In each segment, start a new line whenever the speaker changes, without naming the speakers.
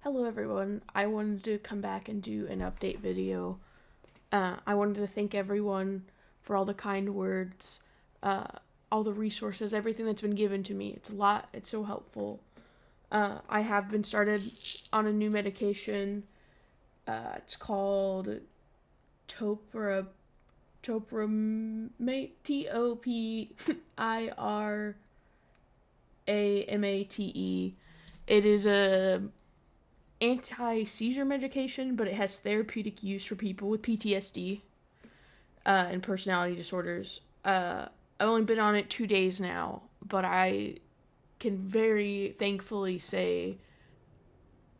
Hello everyone, I wanted to come back and do an update video. I wanted to thank everyone for all the kind words, all the resources, everything that's been given to me. It's a lot, it's so helpful. I have been started on a new medication. It's called Topramate, Topirame. It is a anti-seizure medication, but it has therapeutic use for people with PTSD and personality disorders. I've only been on it 2 days now, but I can very thankfully say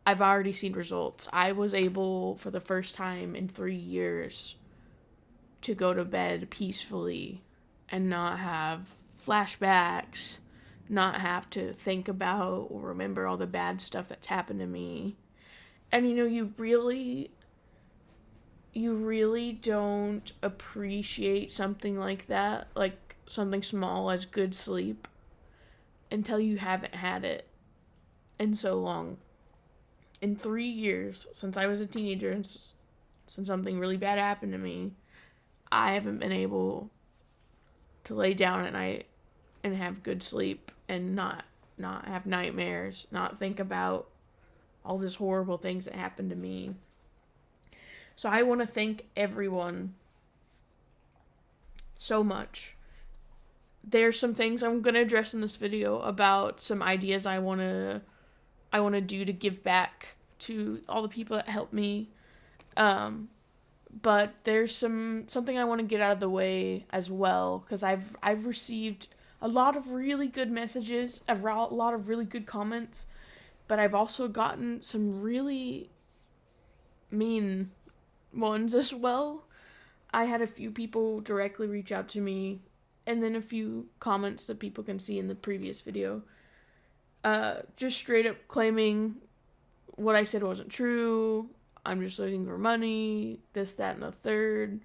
I've already seen results. I was able, for the first time in 3 years, to go to bed peacefully and not have flashbacks, not have to think about or remember all the bad stuff that's happened to me. And you really don't appreciate something like that, like something small as good sleep, until you haven't had it in so long. In 3 years, since I was a teenager and since something really bad happened to me, I haven't been able to lay down at night and have good sleep and not have nightmares, not think about all these horrible things that happened to me. So I want to thank everyone so much. There's some things I'm going to address in this video about some ideas I want to do to give back to all the people that helped me. But there's something I want to get out of the way as well, because I've received a lot of really good messages, a lot of really good comments, but I've also gotten some really mean ones as well. I had a few people directly reach out to me, and then a few comments that people can see in the previous video. Just straight up claiming what I said wasn't true. I'm just looking for money, this, that, and the third.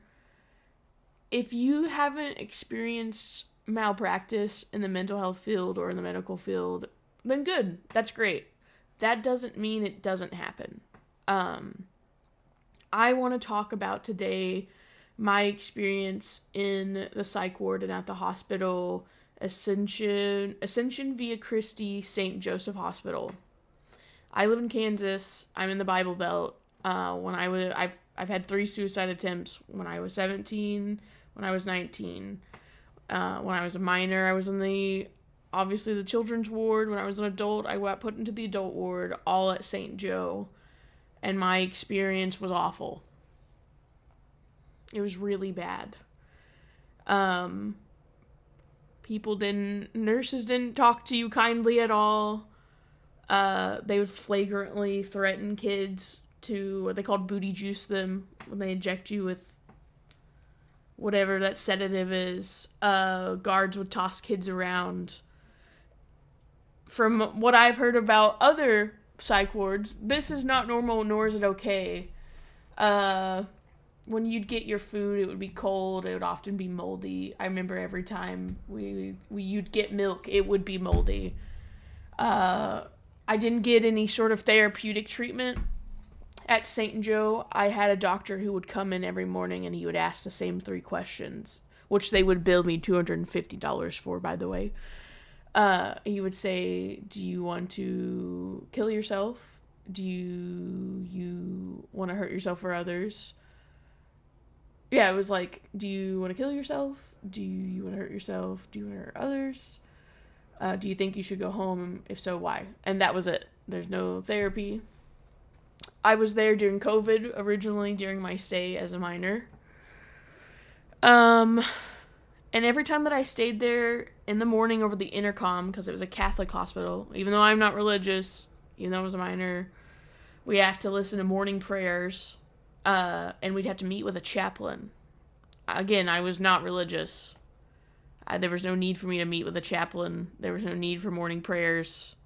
If you haven't experienced malpractice in the mental health field or in the medical field, then good. That's great. That doesn't mean it doesn't happen. I want to talk about today my experience in the psych ward and at the hospital, Ascension Via Christi St. Joseph Hospital. I live in Kansas. I'm in the Bible Belt. I've had 3 suicide attempts when I was 17, when I was 19. When I was a minor, I was in the children's ward. When I was an adult, I got put into the adult ward, all at St. Joe. And my experience was awful. It was really bad. Nurses didn't talk to you kindly at all. They would flagrantly threaten kids to, what they called booty juice them, when they inject you with whatever that sedative is. Guards would toss kids around. From what I've heard about other psych wards, this is not normal, nor is it okay. When you'd get your food, it would be cold. It would often be moldy. I remember every time you'd get milk, it would be moldy. I didn't get any sort of therapeutic treatment at St. Joe. I had a doctor who would come in every morning and he would ask the same 3 questions, which they would bill me $250 for, by the way. He would say, do you want to kill yourself? Do you want to hurt yourself or others? Yeah, it was like, do you want to kill yourself? Do you want to hurt yourself? Do you want to hurt others? Do you think you should go home? If so, why? And that was it. There's no therapy. I was there during COVID, originally during my stay as a minor. And every time that I stayed there in the morning over the intercom, because it was a Catholic hospital, even though I'm not religious, even though I was a minor, we have to listen to morning prayers, and we'd have to meet with a chaplain. Again, I was not religious. There was no need for me to meet with a chaplain. There was no need for morning prayers.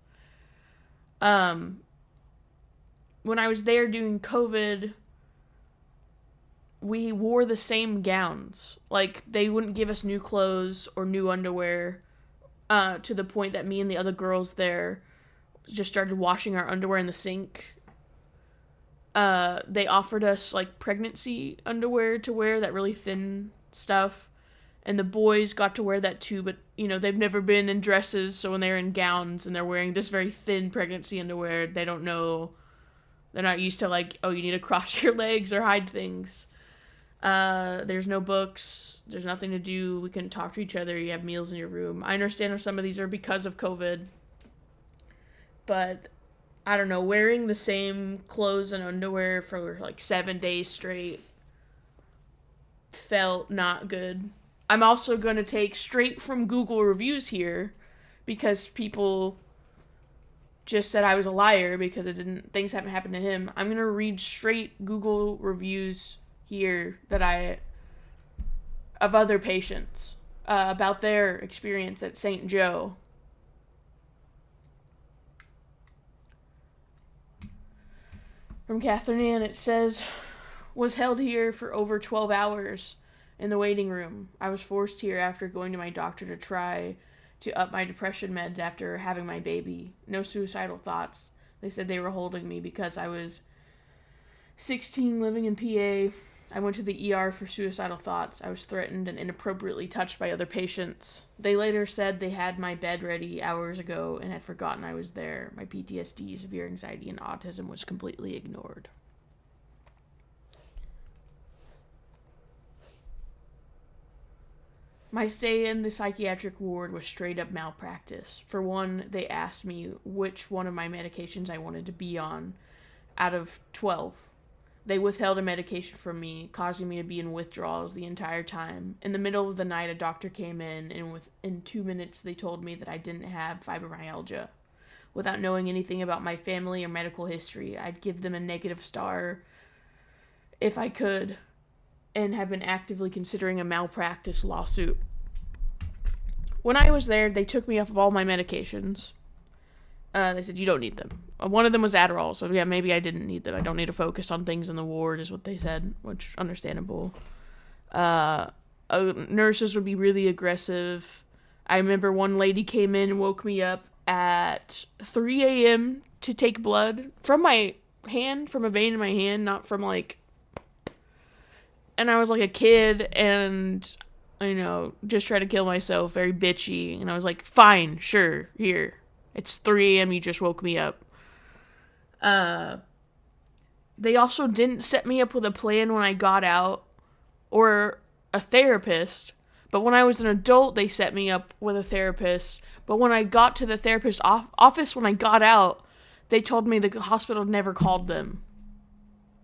When I was there doing COVID, we wore the same gowns. Like, they wouldn't give us new clothes or new underwear, to the point that me and the other girls there just started washing our underwear in the sink They offered us like pregnancy underwear to wear, that really thin stuff. And the boys got to wear that too, but they've never been in dresses, so when they're in gowns and they're wearing this very thin pregnancy underwear, they don't know. They're not used to like, oh, you need to cross your legs or hide things. There's no books. There's nothing to do. We couldn't talk to each other. You have meals in your room. I understand if some of these are because of COVID. But, I don't know, wearing the same clothes and underwear for like 7 days straight felt not good. I'm also going to take straight from Google reviews here because people just said I was a liar because things haven't happened to him. I'm going to read straight Google reviews here of other patients about their experience at St. Joe. From Catherine Ann, it says, was held here for over 12 hours in the waiting room. I was forced here after going to my doctor to try to up my depression meds after having my baby. No suicidal thoughts. They said they were holding me because I was 16 living in PA. I went to the ER for suicidal thoughts. I was threatened and inappropriately touched by other patients. They later said they had my bed ready hours ago and had forgotten I was there. My PTSD, severe anxiety, and autism was completely ignored. My stay in the psychiatric ward was straight up malpractice. For one, they asked me which one of my medications I wanted to be on out of 12. They withheld a medication from me, causing me to be in withdrawals the entire time. In the middle of the night, a doctor came in, and within 2 minutes, they told me that I didn't have fibromyalgia. Without knowing anything about my family or medical history, I'd give them a negative star if I could, and have been actively considering a malpractice lawsuit. When I was there, they took me off of all my medications. They said, you don't need them. One of them was Adderall, so yeah, maybe I didn't need them. I don't need to focus on things in the ward, is what they said, which, understandable. Nurses would be really aggressive. I remember one lady came in and woke me up at 3 a.m. to take blood from my hand, from a vein in my hand, not from, like... And I was, like, a kid, and, just tried to kill myself, very bitchy. And I was like, fine, sure, here. It's 3 a.m., you just woke me up. They also didn't set me up with a plan when I got out, or a therapist. But when I was an adult, they set me up with a therapist. But when I got to the therapist's office, when I got out, they told me the hospital never called them.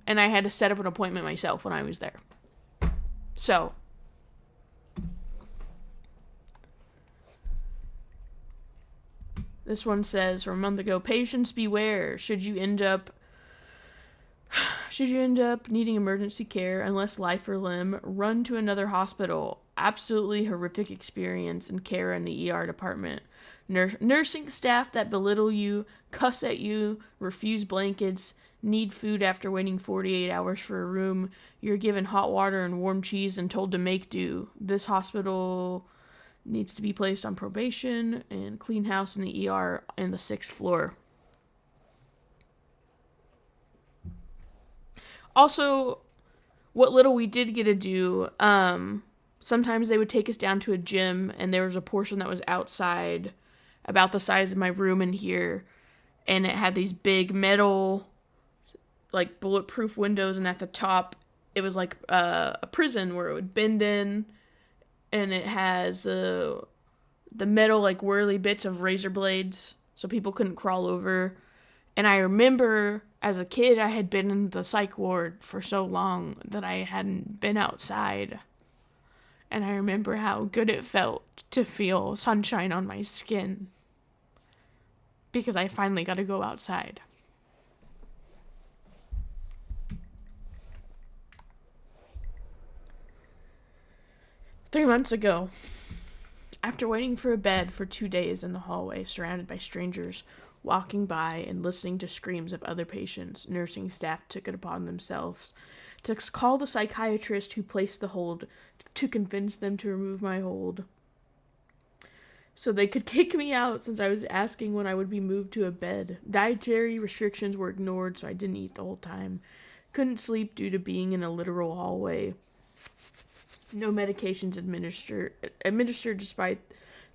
And I had to set up an appointment myself when I was there. So... This one says, from a month ago, patients beware. Should you end up needing emergency care, unless life or limb, run to another hospital. Absolutely horrific experience and care in the ER department. Nursing staff that belittle you, cuss at you, refuse blankets, need food after waiting 48 hours for a room. You're given hot water and warm cheese and told to make do. This hospital needs to be placed on probation, and clean house in the ER in the 6th floor. Also, what little we did get to do, sometimes they would take us down to a gym, and there was a portion that was outside, about the size of my room in here, and it had these big metal, like, bulletproof windows, and at the top, it was like a prison where it would bend in, and it has the metal, like, whirly bits of razor blades, so people couldn't crawl over. And I remember, as a kid, I had been in the psych ward for so long that I hadn't been outside. And I remember how good it felt to feel sunshine on my skin, because I finally got to go outside. Three months ago, after waiting for a bed for 2 days in the hallway, surrounded by strangers walking by and listening to screams of other patients, nursing staff took it upon themselves to call the psychiatrist who placed the hold to convince them to remove my hold. so they could kick me out since I was asking when I would be moved to a bed. Dietary restrictions were ignored, so I didn't eat the whole time. Couldn't sleep due to being in a literal hallway. No medications administered despite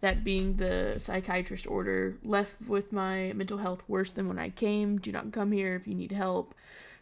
that being the psychiatrist order. Left with my mental health worse than when I came. Do not come here if you need help.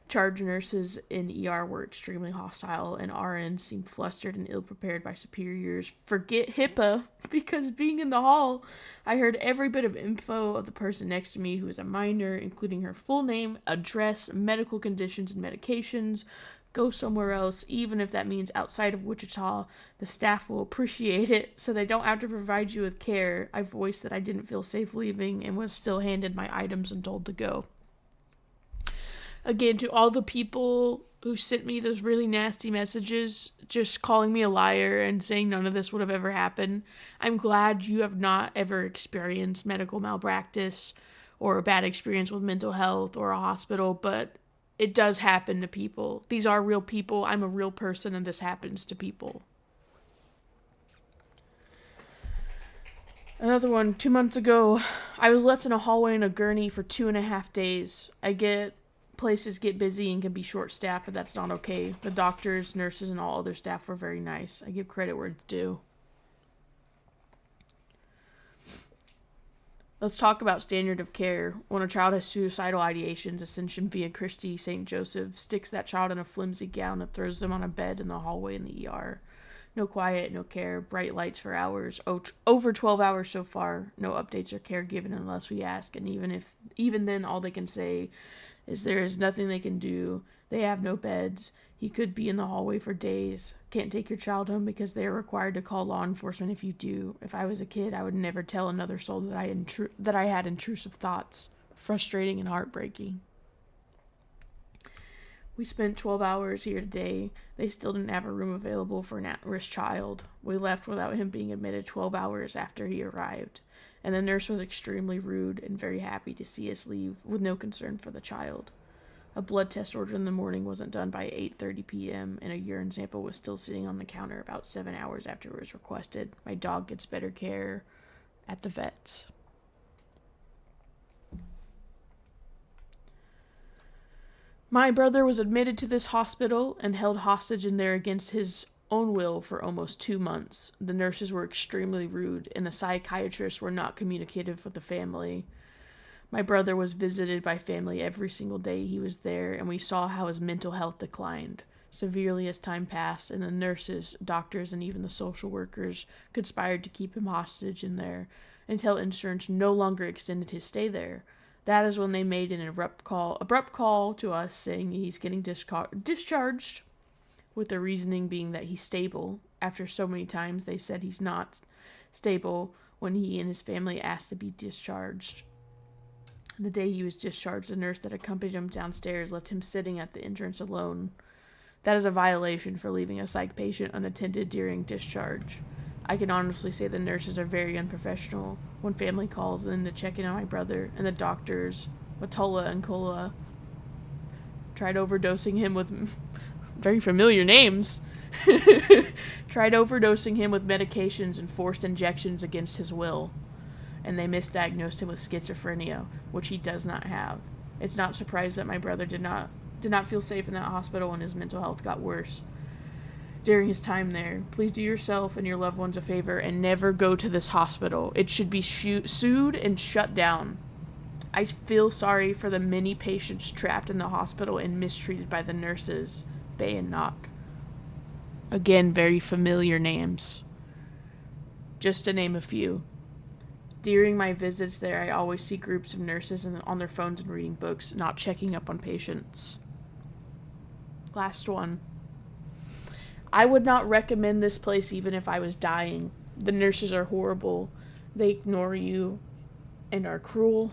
Charge nurses in ER were extremely hostile, and RNs seemed flustered and ill-prepared by superiors. Forget HIPAA, because being in the hall, I heard every bit of info of the person next to me who was a minor, including her full name, address, medical conditions, and medications. Go somewhere else, even if that means outside of Wichita. The staff will appreciate it, so they don't have to provide you with care. I voiced that I didn't feel safe leaving and was still handed my items and told to go. Again, to all the people who sent me those really nasty messages, just calling me a liar and saying none of this would have ever happened, I'm glad you have not ever experienced medical malpractice or a bad experience with mental health or a hospital, but it does happen to people. These are real people. I'm a real person, and this happens to people. Another one, 2 months ago, I was left in a hallway in a gurney for 2.5 days. Places get busy and can be short-staffed, but that's not okay. The doctors, nurses, and all other staff were very nice. I give credit where it's due. Let's talk about standard of care. When a child has suicidal ideations, Ascension via Christi St. Joseph sticks that child in a flimsy gown and throws them on a bed in the hallway in the ER. No quiet, no care, bright lights for hours. Over 12 hours so far. No updates or care given unless we ask, and even then all they can say is there is nothing they can do. They have no beds. He could be in the hallway for days. Can't take your child home because they are required to call law enforcement if you do. If I was a kid, I would never tell another soul that I had intrusive thoughts. Frustrating and heartbreaking. We spent 12 hours here today. They still didn't have a room available for an at-risk child. We left without him being admitted 12 hours after he arrived. And the nurse was extremely rude and very happy to see us leave with no concern for the child. A blood test ordered in the morning wasn't done by 8:30 p.m., and a urine sample was still sitting on the counter about 7 hours after it was requested. My dog gets better care at the vet's. My brother was admitted to this hospital and held hostage in there against his own will for almost 2 months. The nurses were extremely rude, and the psychiatrists were not communicative with the family. My brother was visited by family every single day he was there, and we saw how his mental health declined severely as time passed, and the nurses, doctors, and even the social workers conspired to keep him hostage in there until insurance no longer extended his stay there. That is when they made an abrupt call to us saying he's getting discharged, with the reasoning being that he's stable. After so many times they said he's not stable when he and his family asked to be discharged. The day he was discharged, the nurse that accompanied him downstairs left him sitting at the entrance alone. That is a violation for leaving a psych patient unattended during discharge. I can honestly say the nurses are very unprofessional when family calls in to check in on my brother, and the doctors, Watola and Kola, tried overdosing him with very familiar names. Tried overdosing him with medications and forced injections against his will. And they misdiagnosed him with schizophrenia, which he does not have. It's not surprised that my brother did not feel safe in that hospital and his mental health got worse during his time there. Please do yourself and your loved ones a favor and never go to this hospital. It should be sued and shut down. I feel sorry for the many patients trapped in the hospital and mistreated by the nurses, Bay and Knock. Again, very familiar names. Just to name a few. During my visits there, I always see groups of nurses on their phones and reading books, not checking up on patients. Last one. I would not recommend this place even if I was dying. The nurses are horrible. They ignore you and are cruel.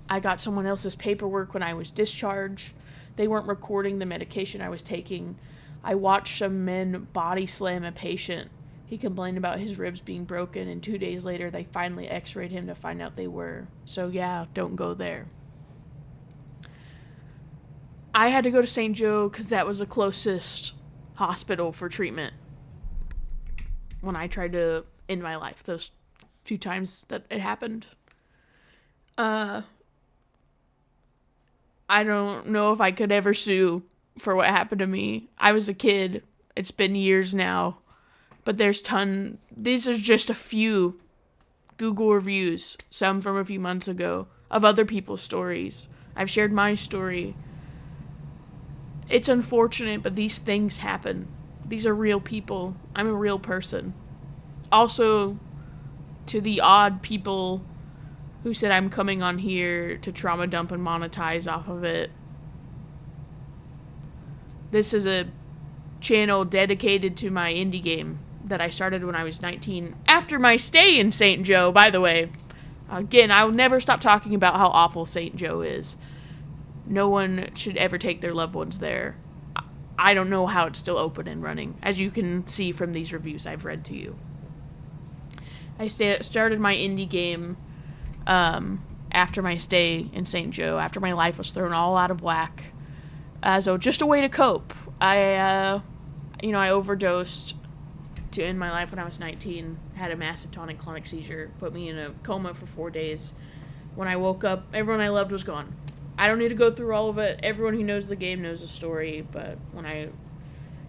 I got someone else's paperwork when I was discharged. They weren't recording the medication I was taking. I watched some men body slam a patient. He complained about his ribs being broken, and 2 days later they finally x-rayed him to find out they were. So yeah, don't go there. I had to go to St. Joe because that was the closest hospital for treatment when I tried to end my life. Those 2 times that it happened. I don't know if I could ever sue for what happened to me. I was a kid. It's been years now. But these are just a few Google reviews, some from a few months ago, of other people's stories. I've shared my story. It's unfortunate, but these things happen. These are real people. I'm a real person. Also, to the odd people who said I'm coming on here to trauma dump and monetize off of it, this is a channel dedicated to my indie game that I started when I was 19, after my stay in St. Joe, by the way. Again, I will never stop talking about how awful St. Joe is. No one should ever take their loved ones there. I don't know how it's still open and running, as you can see from these reviews I've read to you. I started my indie game after my stay in St. Joe, after my life was thrown all out of whack, as just a way to cope. I overdosed to end my life when I was 19, had a massive tonic-clonic seizure, put me in a coma for 4 days. When I woke up, everyone I loved was gone. I don't need to go through all of it. Everyone who knows the game knows the story, but when I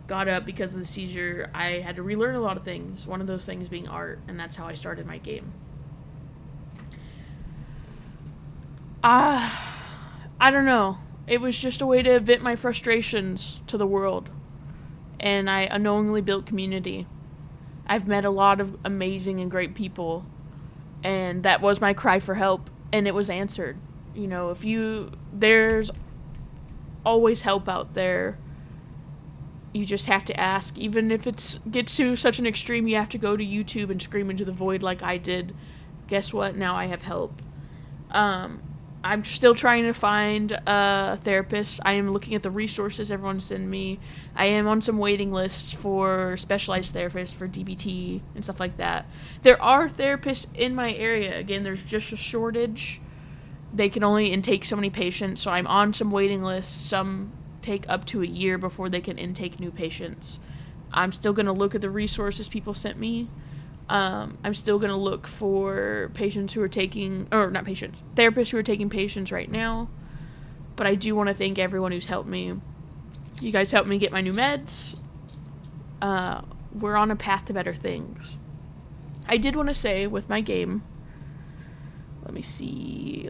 got up because of the seizure, I had to relearn a lot of things, one of those things being art, and that's how I started my game. I don't know. It was just a way to vent my frustrations to the world, and I unknowingly built community. I've met a lot of amazing and great people, and that was my cry for help, and it was answered. You know, there's always help out there. You just have to ask. Even if gets to such an extreme, you have to go to YouTube and scream into the void like I did. Guess what? Now I have help. I'm still trying to find a therapist. I am looking at the resources everyone sent me. I am on some waiting lists for specialized therapists for DBT and stuff like that. There are therapists in my area. Again, there's just a shortage. They can only intake so many patients, so I'm on some waiting lists. Some take up to a year before they can intake new patients. I'm still going to look at the resources people sent me. I'm still going to look for therapists who are taking patients right now. But I do want to thank everyone who's helped me. You guys helped me get my new meds. We're on a path to better things. I did want to say with my game, let me see.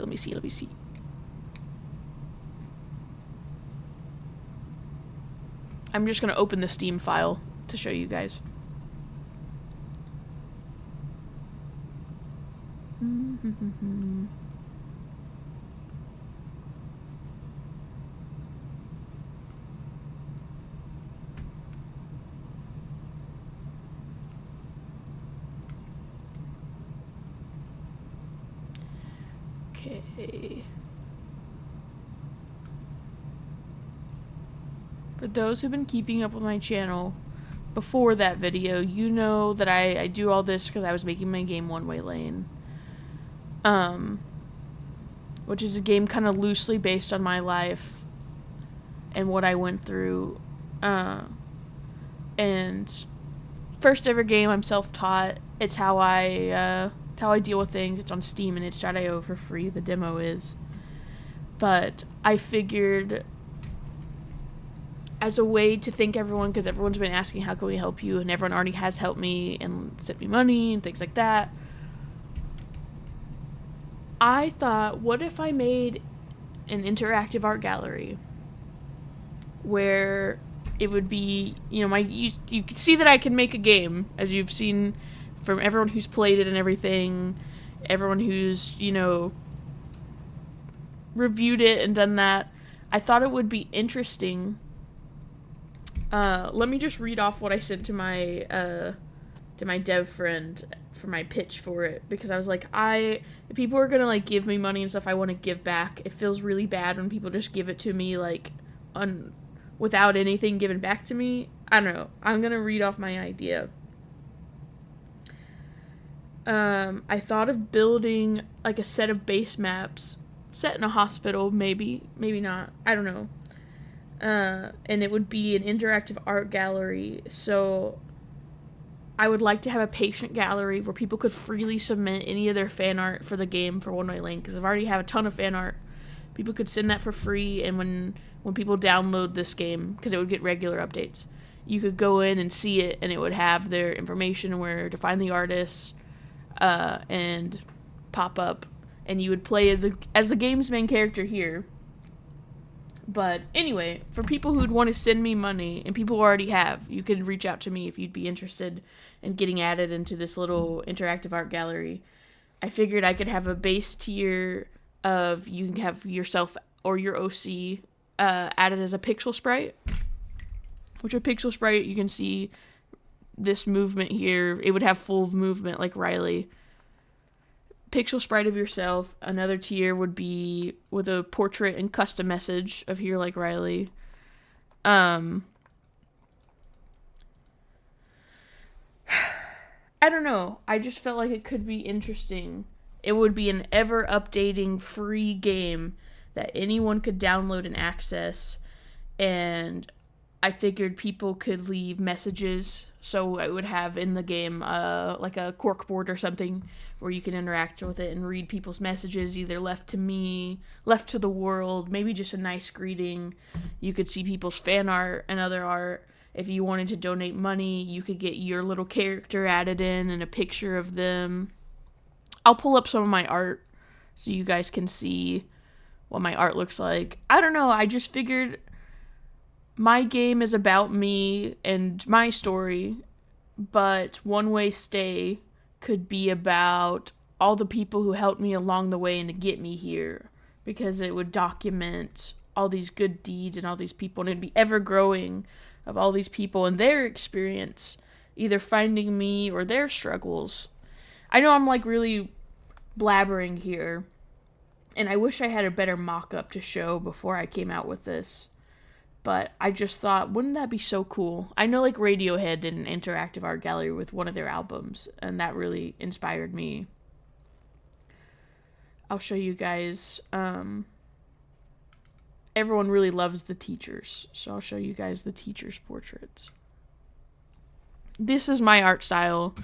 I'm just going to open the Steam file to show you guys. Okay. For those who've been keeping up with my channel before that video, you know that I do all this because I was making my game One Way Lane. Which is a game kind of loosely based on my life and what I went through. And first ever game, I'm self-taught. It's how I deal with things. It's on Steam and itch.io for free. The demo is. But I figured, as a way to thank everyone, because everyone's been asking how can we help you, and everyone already has helped me and sent me money and things like that, I thought, what if I made an interactive art gallery where it would be, you can see that I can make a game, as you've seen from everyone who's played it and everything, everyone who's, reviewed it and done that. I thought it would be interesting. Let me just read off what I sent to my dev friend for my pitch for it, because I was like, if people are gonna give me money and stuff, I want to give back. It feels really bad when people just give it to me without anything given back to me. I don't know. I'm gonna read off my idea. I thought of building a set of base maps set in a hospital, maybe not. I don't know. And it would be an interactive art gallery. So I would like to have a patient gallery where people could freely submit any of their fan art for the game for One Way Lane, because I've already have a ton of fan art. People could send that for free, and when people download this game, because it would get regular updates, you could go in and see it, and it would have their information, where to find the artists, and pop up, and you would play as the game's main character here. But anyway, for people who'd want to send me money, and people who already have, you can reach out to me if you'd be interested in getting added into this little interactive art gallery. I figured I could have a base tier of, you can have yourself or your OC added as a pixel sprite. Which a pixel sprite, you can see this movement here. It would have full movement like Riley. Pixel sprite of yourself. Another tier would be with a portrait and custom message of here like Riley. I don't know. I just felt like it could be interesting. It would be an ever updating free game that anyone could download and access, and I figured people could leave messages, so I would have in the game like a corkboard or something where you can interact with it and read people's messages, either left to me, left to the world, maybe just a nice greeting. You could see people's fan art and other art. If you wanted to donate money, you could get your little character added in and a picture of them. I'll pull up some of my art so you guys can see what my art looks like. I don't know, I just figured my game is about me and my story, but One Way Stay could be about all the people who helped me along the way and to get me here, because it would document all these good deeds and all these people, and it'd be ever growing of all these people and their experience, either finding me or their struggles. I know I'm like really blabbering here, and I wish I had a better mock-up to show before I came out with this. But I just thought, wouldn't that be so cool? I know like Radiohead did an interactive art gallery with one of their albums, and that really inspired me. I'll show you guys. Everyone really loves the teachers, so I'll show you guys the teachers' portraits. This is my art style.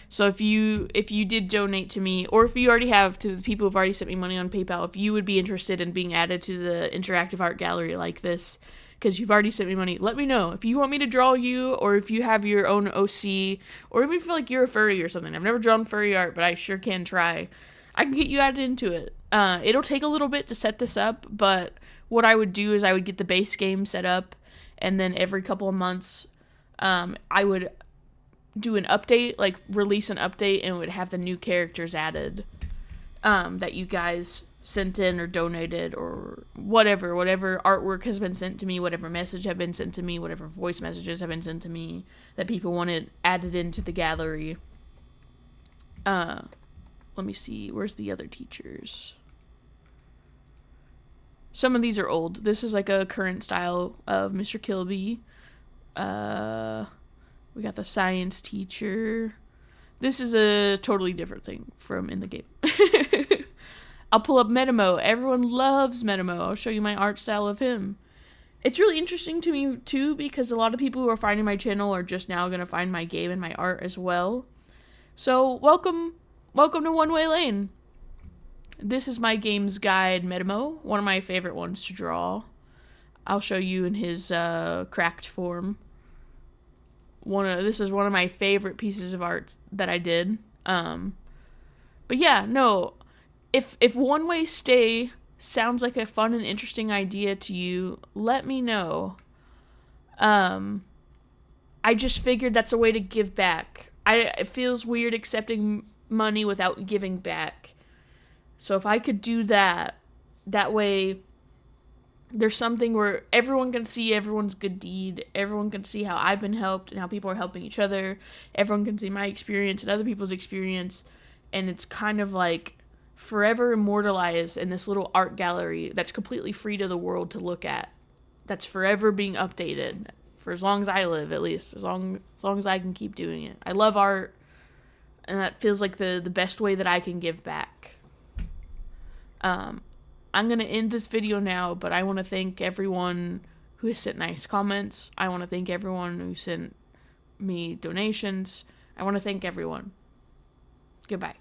So if you did donate to me, or if you already have, to the people who've already sent me money on PayPal, if you would be interested in being added to the interactive art gallery like this, because you've already sent me money, let me know. If you want me to draw you, or if you have your own OC, or even if you feel like you're a furry or something. I've never drawn furry art, but I sure can try. I can get you added into it. It'll take a little bit to set this up, but what I would do is I would get the base game set up, and then every couple of months, I would do an update, like release an update, and would have the new characters added that you guys sent in or donated, or whatever artwork has been sent to me, whatever message have been sent to me, whatever voice messages have been sent to me that people wanted added into the gallery. Let me see, where's the other teachers? Some of these are old. This is like a current style of Mr. Kilby. We got the science teacher. This is a totally different thing from in the game. I'll pull up Metamo. Everyone loves Metamo. I'll show you my art style of him. It's really interesting to me, too, because a lot of people who are finding my channel are just now going to find my game and my art as well. So, welcome to One Way Lane. This is my game's guide, Metamo. One of my favorite ones to draw. I'll show you in his cracked form. This is one of my favorite pieces of art that I did. But yeah, no. If One Way Stay sounds like a fun and interesting idea to you, let me know. I just figured that's a way to give back. It feels weird accepting money without giving back. So if I could do that way there's something where everyone can see everyone's good deed. Everyone can see how I've been helped and how people are helping each other. Everyone can see my experience and other people's experience. And it's kind of like forever immortalized in this little art gallery that's completely free to the world to look at. That's forever being updated for as long as I live, at least. As long as I can keep doing it. I love art, and that feels like the best way that I can give back. I'm going to end this video now, but I want to thank everyone who has sent nice comments. I want to thank everyone who sent me donations. I want to thank everyone. Goodbye.